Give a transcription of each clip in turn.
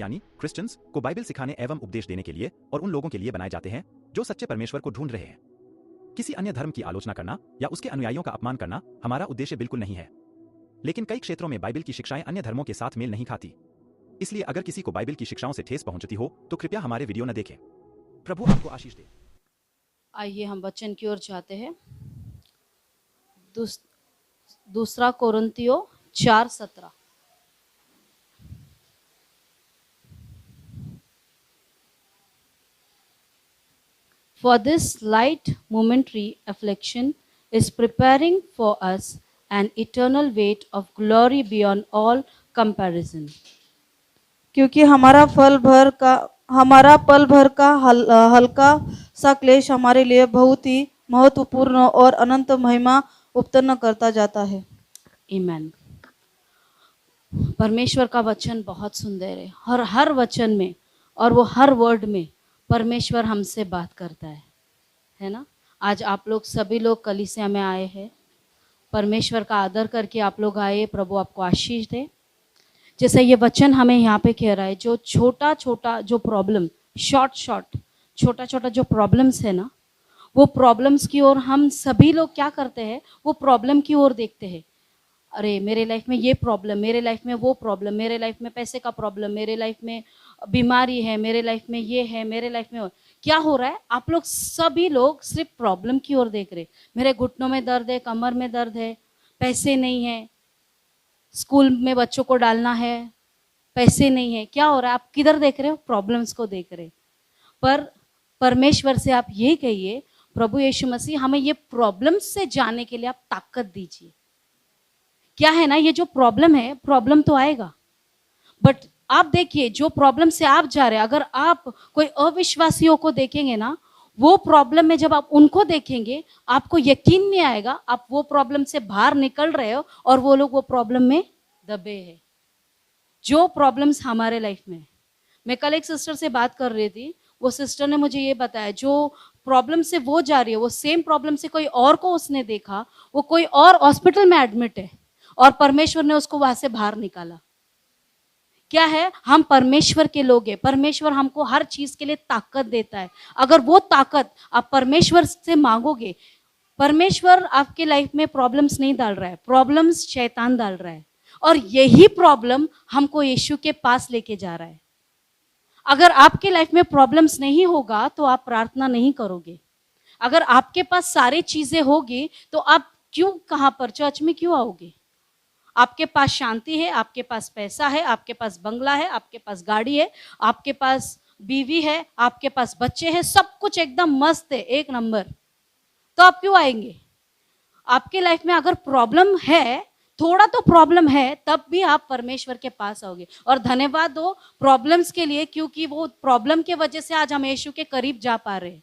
यानी क्रिश्चियंस को बाइबल सिखाने एवं उपदेश देने के लिए और उन लोगों के लिए बनाए जाते हैं जो सच्चे परमेश्वर को ढूंढ रहे हैं। किसी अन्य धर्म की आलोचना करना या उसके अनुयायियों का अपमान करना हमारा उद्देश्य बिल्कुल नहीं है। लेकिन कई क्षेत्रों में बाइबल की शिक्षाएं अन्य धर्मों के साथ मेल नहीं खाती। इसलिए अगर किसी को बाइबल की शिक्षाओं से ठेस पहुंचती हो तो कृपया हमारे वीडियो न देखें। प्रभु आपको आशीष दे। आइए हम वचन की ओर जाते हैं। दूसरा कोरिन्थियों 4:17। For this light momentary affliction is preparing for us an eternal weight of glory beyond all comparison. क्योंकि हमारा पल भर का हल्का सा क्लेश हमारे लिए बहुत ही महत्वपूर्ण और अनंत महिमा उत्पन्न करता जाता है। Amen. परमेश्वर का वचन बहुत सुंदर है और हर वचन में और वो हर वर्ड में परमेश्वर हमसे बात करता है ना। आज आप लोग सभी लोग कलीसिया में आए हैं, परमेश्वर का आदर करके आप लोग आए। प्रभु आपको आशीष दे। जैसे ये वचन हमें यहाँ पे कह रहा है, जो छोटा छोटा जो प्रॉब्लम, छोटा छोटा जो प्रॉब्लम्स है ना, वो प्रॉब्लम्स की ओर हम सभी लोग क्या करते हैं, वो प्रॉब्लम की ओर देखते हैं। अरे मेरे लाइफ में ये प्रॉब्लम, मेरे लाइफ में वो प्रॉब्लम, मेरे लाइफ में पैसे का प्रॉब्लम, मेरे लाइफ में बीमारी है, मेरे लाइफ में ये है, मेरे लाइफ में क्या हो रहा है। आप लोग सभी लोग सिर्फ प्रॉब्लम की ओर देख रहे। मेरे घुटनों में दर्द है, कमर में दर्द है, पैसे नहीं है, स्कूल में बच्चों को डालना है, पैसे नहीं है। क्या हो रहा है? आप किधर देख रहे हो? प्रॉब्लम्स को देख रहे। पर परमेश्वर से आप ये कहिए, प्रभु यीशु मसीह हमें ये प्रॉब्लम्स से जाने के लिए आप ताकत दीजिए। क्या है ना, ये जो प्रॉब्लम है, प्रॉब्लम तो आएगा, बट आप देखिए जो प्रॉब्लम से आप जा रहे हैं, अगर आप कोई अविश्वासियों को देखेंगे ना, वो प्रॉब्लम में जब आप उनको देखेंगे आपको यकीन नहीं आएगा आप वो प्रॉब्लम से बाहर निकल रहे हो और वो लोग वो प्रॉब्लम में दबे हैं। जो प्रॉब्लम्स हमारे लाइफ में, मैं कल एक सिस्टर से बात कर रही थी, वो सिस्टर ने मुझे ये बताया, जो प्रॉब्लम से वो जा रही है, वो सेम प्रॉब्लम से कोई और को उसने देखा, वो कोई और हॉस्पिटल में एडमिट है और परमेश्वर ने उसको वहां से बाहर निकाला। क्या है, हम परमेश्वर के लोग हैं। परमेश्वर हमको हर चीज के लिए ताकत देता है। अगर वो ताकत आप परमेश्वर से मांगोगे, परमेश्वर आपके लाइफ में प्रॉब्लम्स नहीं डाल रहा है, प्रॉब्लम्स शैतान डाल रहा है, और यही प्रॉब्लम हमको यीशु के पास लेके जा रहा है। अगर आपके लाइफ में प्रॉब्लम्स नहीं होगा तो आप प्रार्थना नहीं करोगे। अगर आपके पास सारी चीजें होगी तो आप क्यों, कहां पर चर्च में क्यों आओगे? आपके पास शांति है, आपके पास पैसा है, आपके पास बंगला है, आपके पास गाड़ी है, आपके पास बीवी है, आपके पास बच्चे हैं, सब कुछ एकदम मस्त है, एक नंबर, तो आप क्यों आएंगे? आपके लाइफ में अगर प्रॉब्लम है, थोड़ा तो प्रॉब्लम है, तब भी आप परमेश्वर के पास आओगे। और धन्यवाद दो प्रॉब्लम्स के लिए, क्योंकि वो प्रॉब्लम के वजह से आज हम यीशु के करीब जा पा रहे हैं।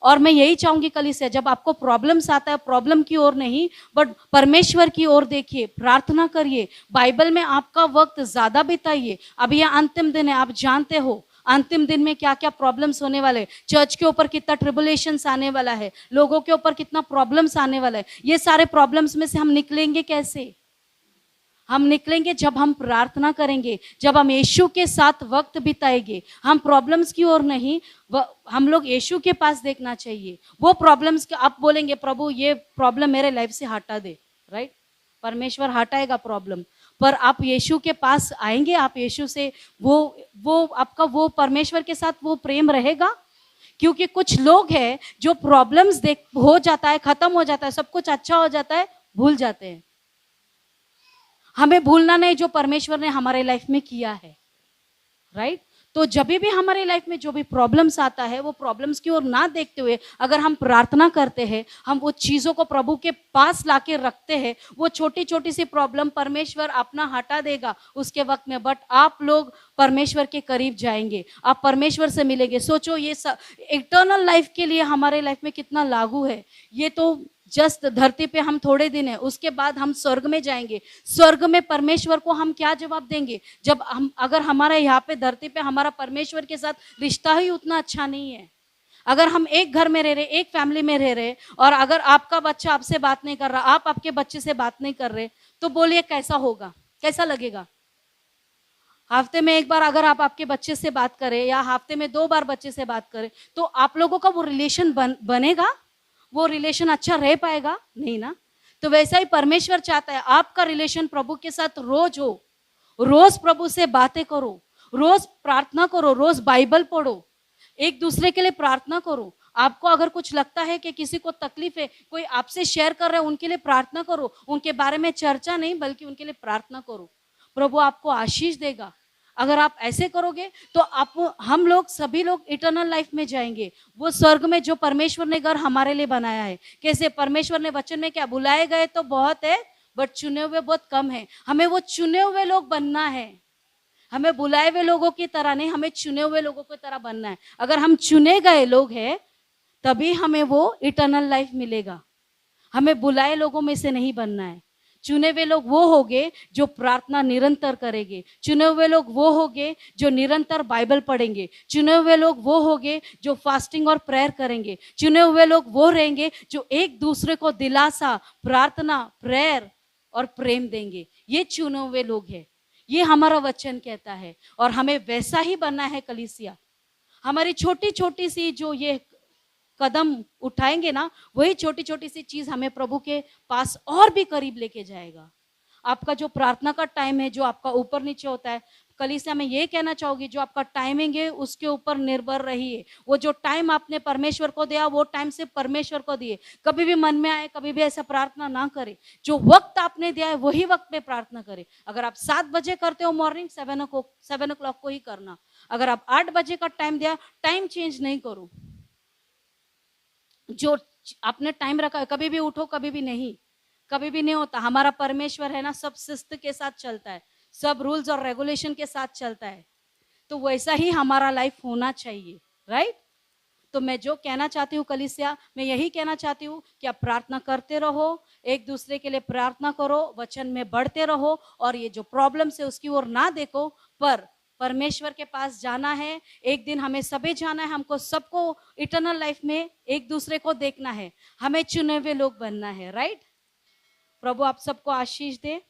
और मैं यही चाहूंगी कलीसिया, जब आपको प्रॉब्लम्स आता है, प्रॉब्लम की ओर नहीं बट परमेश्वर की ओर देखिए, प्रार्थना करिए, बाइबल में आपका वक्त ज्यादा बिताइए। अब यह अंतिम दिन है, आप जानते हो अंतिम दिन में क्या क्या प्रॉब्लम्स होने वाले, चर्च के ऊपर कितना ट्रिबुलेशंस आने वाला है, लोगों के ऊपर कितना प्रॉब्लम्स आने वाला है। ये सारे प्रॉब्लम्स में से हम निकलेंगे कैसे? हम निकलेंगे जब हम प्रार्थना करेंगे, जब हम यीशु के साथ वक्त बिताएंगे। हम प्रॉब्लम्स की ओर नहीं, हम लोग यीशु के पास देखना चाहिए। वो प्रॉब्लम्स के आप बोलेंगे प्रभु ये प्रॉब्लम मेरे लाइफ से हटा दे, राइट? परमेश्वर हटाएगा प्रॉब्लम, पर आप यीशु के पास आएंगे, आप यीशु से वो आपका वो परमेश्वर के साथ वो प्रेम रहेगा। क्योंकि कुछ लोग हैं जो प्रॉब्लम्स देख हो जाता है, खत्म हो जाता है, सब कुछ अच्छा हो जाता है, भूल जाते हैं। हमें भूलना नहीं जो परमेश्वर ने हमारे लाइफ में किया है, राइट? तो जब भी हमारे लाइफ में जो भी प्रॉब्लम्स आता है, वो प्रॉब्लम्स की ओर ना देखते हुए अगर हम प्रार्थना करते हैं, हम वो चीज़ों को प्रभु के पास लाके रखते हैं, वो छोटी छोटी सी प्रॉब्लम परमेश्वर अपना हटा देगा उसके वक्त में। बट आप लोग परमेश्वर के करीब जाएंगे, आप परमेश्वर से मिलेंगे। सोचो ये इटर्नल लाइफ के लिए हमारे लाइफ में कितना लागू है। ये तो जस्ट धरती पे हम थोड़े दिन है, उसके बाद हम स्वर्ग में जाएंगे। स्वर्ग में परमेश्वर को हम क्या जवाब देंगे? जब हम, अगर हमारा यहाँ पे धरती पे हमारा परमेश्वर के साथ रिश्ता ही उतना अच्छा नहीं है, अगर हम एक घर में रह रहे, एक फैमिली में रह रहे, और अगर आपका बच्चा आपसे बात नहीं कर रहा, आप आपके बच्चे से बात नहीं कर रहे, तो बोलिए कैसा होगा, कैसा लगेगा? हफ्ते में एक बार अगर आप आपके बच्चे से बात करें या हफ्ते में 2 बार बच्चे से बात करें, तो आप लोगों का वो रिलेशन बनेगा? वो रिलेशन अच्छा रह पाएगा? नहीं ना। तो वैसा ही परमेश्वर चाहता है आपका रिलेशन प्रभु के साथ रोज हो, रोज प्रभु से बातें करो, रोज प्रार्थना करो, रोज बाइबल पढ़ो, एक दूसरे के लिए प्रार्थना करो। आपको अगर कुछ लगता है कि किसी को तकलीफ है, कोई आपसे शेयर कर रहा है, उनके लिए प्रार्थना करो। उनके बारे में चर्चा नहीं, बल्कि उनके लिए प्रार्थना करो। प्रभु आपको आशीष देगा। अगर आप ऐसे करोगे तो आप हम लोग सभी लोग इटर्नल लाइफ में जाएंगे, वो स्वर्ग में जो परमेश्वर ने घर हमारे लिए बनाया है। कैसे परमेश्वर ने वचन में क्या, बुलाए गए तो बहुत है बट चुने हुए बहुत कम है। हमें वो चुने हुए लोग बनना है। हमें बुलाए हुए लोगों की तरह नहीं, हमें चुने हुए लोगों की तरह बनना है। अगर हम चुने गए लोग हैं तभी हमें वो इटर्नल लाइफ मिलेगा। हमें बुलाए लोगों में से नहीं बनना है। चुने हुए लोग वो होंगे जो प्रार्थना निरंतर करेंगे। चुने हुए लोग वो होंगे जो निरंतर बाइबल पढ़ेंगे। चुने हुए लोग वो होंगे जो फास्टिंग और प्रेयर करेंगे। चुने हुए लोग वो रहेंगे जो एक दूसरे को दिलासा, प्रार्थना, प्रेयर और प्रेम देंगे। ये चुने हुए लोग हैं। ये हमारा वचन कहता है और हमें वैसा ही बनना है कलीसिया। हमारी छोटी छोटी सी जो ये कदम उठाएंगे ना, वही छोटी छोटी सी चीज हमें प्रभु के पास और भी करीब लेके जाएगा। आपका जो प्रार्थना का टाइम है, जो आपका ऊपर नीचे होता है, कलीसिया में ये कहना चाहूंगी, जो आपका टाइमिंग है उसके ऊपर निर्भर रहिए। वो जो टाइम आपने परमेश्वर को दिया, वो टाइम से परमेश्वर को दिए। कभी भी मन में आए, कभी भी ऐसा प्रार्थना ना करे। जो वक्त आपने दिया है वही वक्त पे प्रार्थना करे। अगर आप 7 बजे करते हो मॉर्निंग, 7 o'clock को ही करना। अगर आप 8 बजे का टाइम दिया, टाइम चेंज नहीं करो। जो आपने टाइम रखा है, कभी भी उठो, कभी भी नहीं, कभी भी नहीं होता। हमारा परमेश्वर है ना, सब शिस्त के साथ चलता है, सब रूल्स और रेगुलेशन के साथ चलता है। तो वैसा ही हमारा लाइफ होना चाहिए, राइट। तो मैं जो कहना चाहती हूँ कलीसिया, मैं यही कहना चाहती हूँ कि आप प्रार्थना करते रहो, एक दूसरे के लिए प्रार्थना करो, वचन में बढ़ते रहो और ये जो प्रॉब्लम्स है उसकी ओर ना देखो, पर परमेश्वर के पास जाना है। एक दिन हमें सभी जाना है, हमको सबको इटर्नल लाइफ में एक दूसरे को देखना है, हमें चुने हुए लोग बनना है, राइट। प्रभु आप सबको आशीष दे।